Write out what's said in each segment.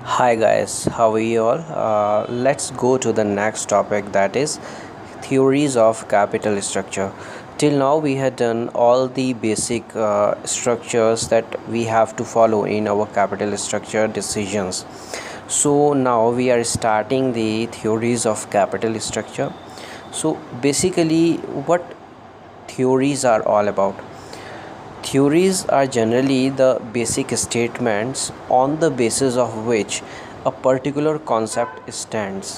Hi guys, how are you all? Let's go to the next topic, that is theories of capital structure. Till now, we had done all the basic structures that we have to follow in our capital structure decisions. So now we are starting the theories of capital structure. So basically, what theories are all about? Theories are generally the basic statements on the basis of which a particular concept stands.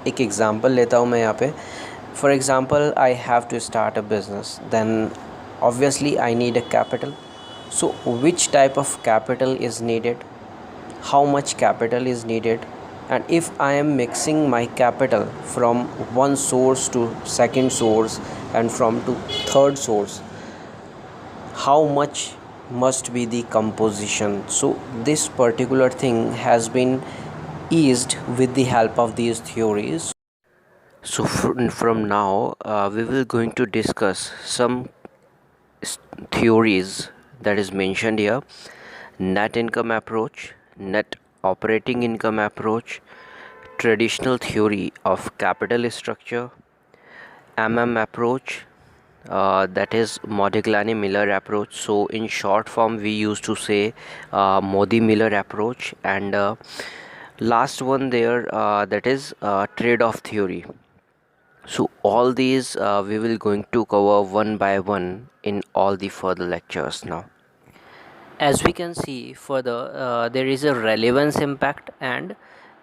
एक example लेता हूँ मैं यहाँ पे. For example, I have to start a business, then obviously I need a capital. So which type of capital is needed, how much capital is needed, and if I am mixing my capital from one source to second source and from to third source, how much must be the composition. So this particular thing has been eased with the help of these theories. So from now we will going to discuss some theories that is mentioned here: net income approach, net operating income approach, traditional theory of capital structure, approach, that is Modigliani Miller approach. So in short form we used to say Modi Miller approach, and last one there, that is trade-off theory. So all these we will going to cover one by one in all the further lectures now. As we can see further, there is a relevance impact and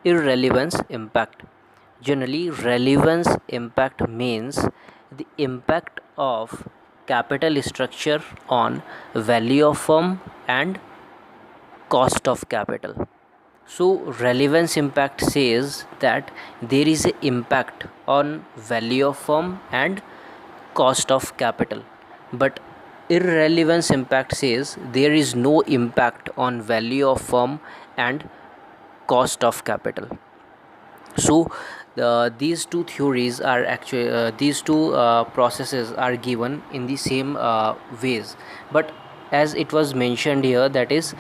irrelevance impact. Generally, relevance impact means the impact of capital structure on value of firm and cost of capital. So relevance impact says that there is an impact on value of firm and cost of capital, but irrelevance impact says there is no impact on value of firm and cost of capital. So these two theories are actually these two processes are given in the same ways, but as it was mentioned here, that is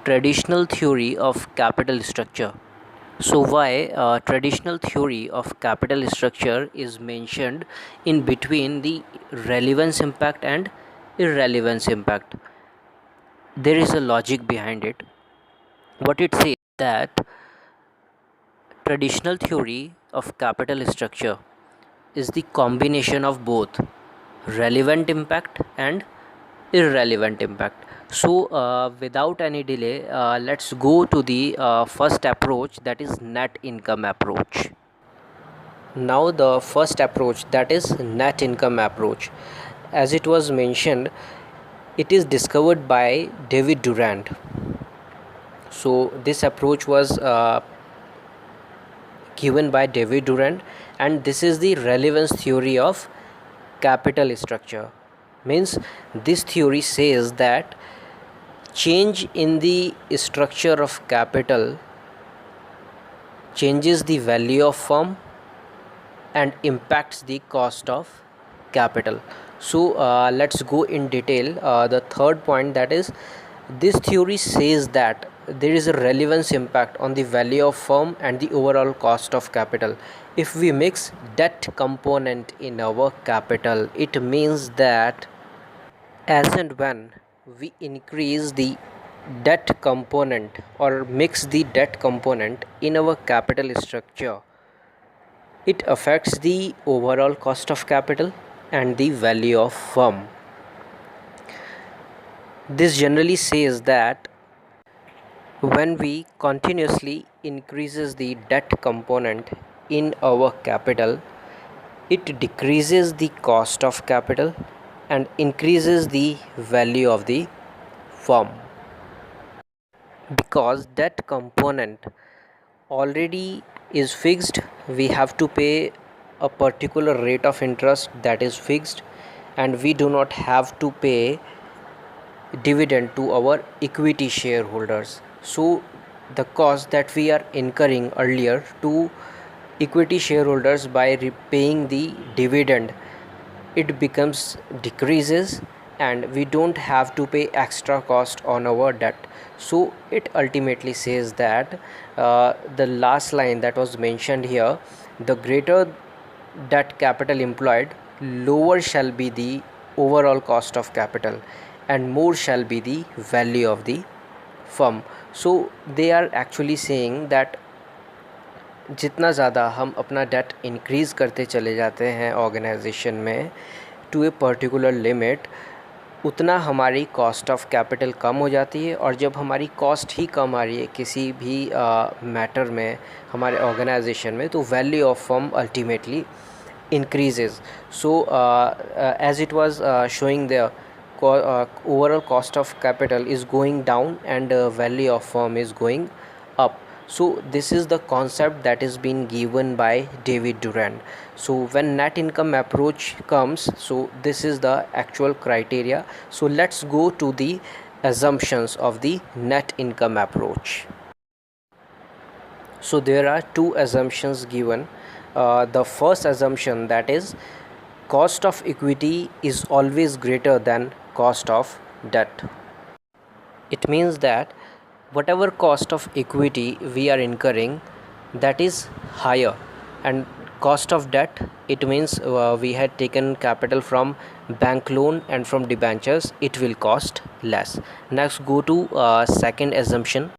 traditional theory of capital structure. So why traditional theory of capital structure is mentioned in between the relevance impact and irrelevance impact? There is a logic behind it. What it says that traditional theory of capital structure is the combination of both relevant impact and irrelevant impact. So without any delay, let's go to the first approach, that is net income approach. Now the first approach, that is net income approach, as it was mentioned, it is discovered by David Durant. So this approach was given by David Durant, and this is the relevance theory of capital structure. Means this theory says that change in the structure of capital changes the value of firm and impacts the cost of capital. So let's go in detail. The third point, that is this theory says that there is a relevance impact on the value of firm and the overall cost of capital. If we mix debt component in our capital, it means that as and when we increase the debt component or mix the debt component in our capital structure, it affects the overall cost of capital and the value of firm. This generally says that when we continuously increases the debt component in our capital, it decreases the cost of capital and increases the value of the firm. Because debt component already is fixed, we have to pay a particular rate of interest that is fixed, and we do not have to pay dividend to our equity shareholders. So the cost that we are incurring earlier to equity shareholders by repaying the dividend, it becomes decreases, and we don't have to pay extra cost on our debt. So it ultimately says that the last line that was mentioned here, the greater debt capital employed, lower shall be the overall cost of capital and more shall be the value of the firm. So they are actually saying that जितना ज़्यादा हम अपना date increase करते चले जाते हैं organisation में to a particular limit, उतना हमारी कॉस्ट ऑफ कैपिटल कम हो जाती है, और जब हमारी कॉस्ट ही कम आ रही है किसी भी मैटर में हमारे ऑर्गेनाइजेशन में, तो value of firm ultimately increases. So as it was showing there, overall cost of capital is going down and value of firm is going up. So this is the concept that is being given by David Durant. So when net income approach comes, so this is the actual criteria. So let's go to the assumptions of the net income approach. So there are two assumptions given. The first assumption, that is, cost of equity is always greater than cost of debt. It means that whatever cost of equity we are incurring, that is higher, and cost of debt, it means we had taken capital from bank loan and from debentures, it will cost less. Next, go to second assumption.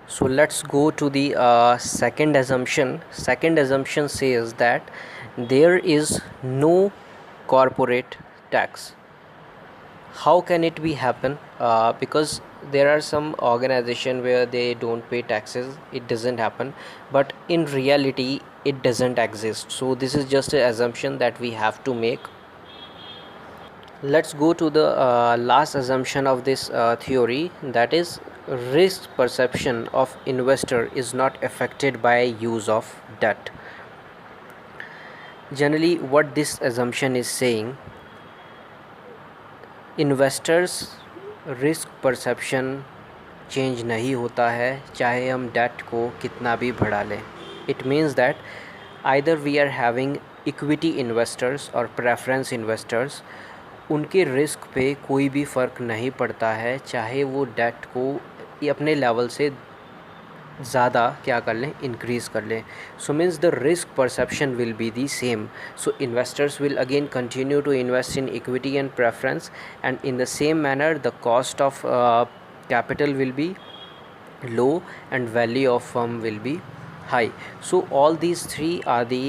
So let's go to the second assumption. Second assumption says that there is no corporate tax. How can it be happen? Because there are some organization where they don't pay taxes, it doesn't happen, but in reality it doesn't exist. So this is just an assumption that we have to make. Let's go to the last assumption of this theory, that is, risk perception of investor is not affected by use of debt. Generally what this assumption is saying, investors risk perception change नहीं होता है चाहे हम date को कितना भी बढ़ा लें. It means that either we are having equity investors और प्रेफरेंस इन्वेस्टर्स, उनके रिस्क पे कोई भी फ़र्क नहीं पड़ता है चाहे वो डेट को अपने लेवल से ज़्यादा क्या कर लें, इंक्रीज़ कर लें. So means the risk perception will be the same. So investors will again continue to invest in equity and preference, and in the same manner the cost of capital will be low and value of firm will be high. So all these three are the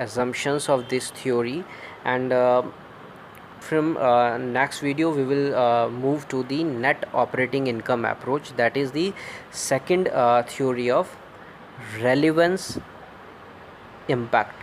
assumptions of this theory, and from next video we will move to the net operating income approach, that is the second theory of relevance impact.